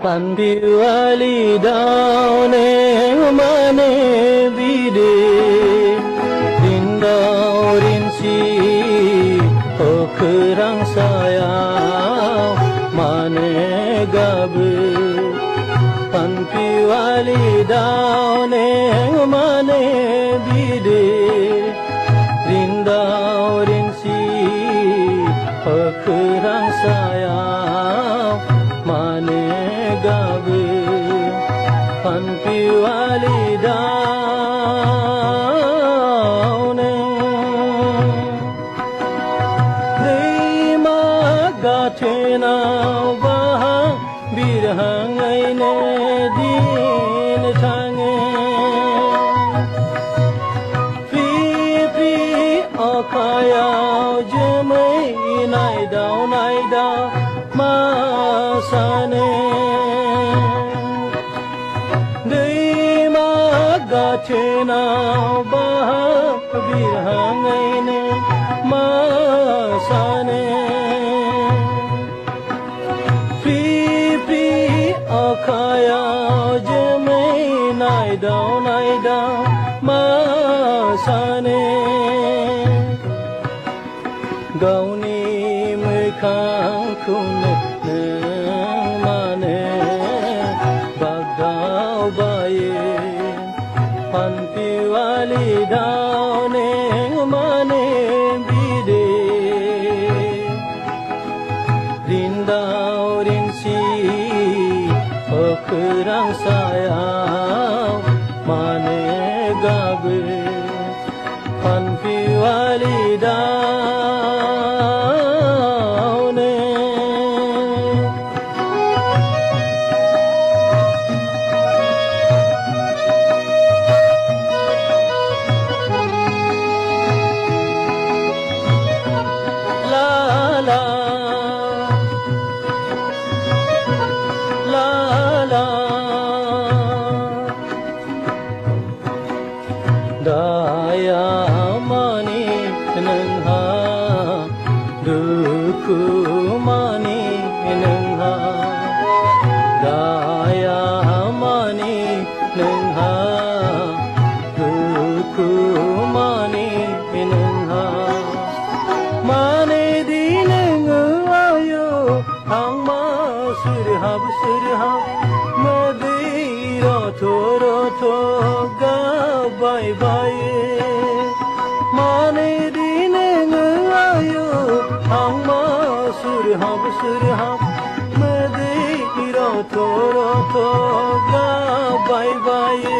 Pandiwali daune mane bide Rindau rinsi kerang sayang mane gabe Pandiwali daune mane bide Rindau rinsi kerang sayang mane gabe Pandiwali daune Rima gatena bahang birhangai ne din change Pri pri akayao jemai nai dao masane Chena bah birhangai ne masane Pri pri akaya jemai nai dao masane Gauni mekhang khune mane bagdao baye Pandiwali daune mane bide Rindau rinsi kerang sayang mane gabe Pandiwali daune Daya mani nengha duku mani nengha Daya mani nengha duku mani nengha Mane dineng ayo hang ma surhab madira thoro ga bye bye mane dineng ayo hang ma surhab madira thoro ga bye bye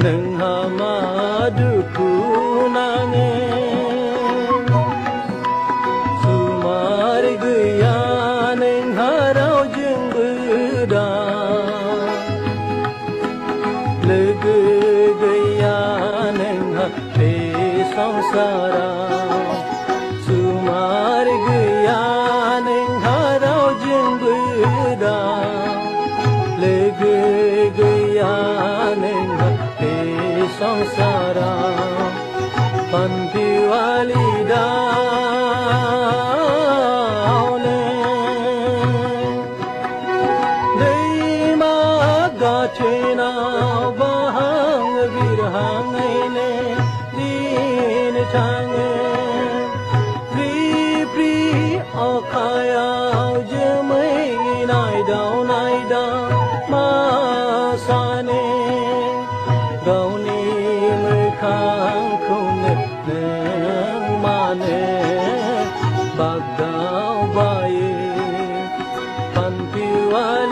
nengha ma duku nange sumar gaya nengha rao jengda lege gaya nengha pe sangsara sumar gaya nengha rao jengda lege gaya nengha pe sangsara Pandiwali daune Deima gatena bahang birhangai ne din change Pri pri akaya jemai nai dao masane Gauni mekhang khune mane bagdao baye Pandiwali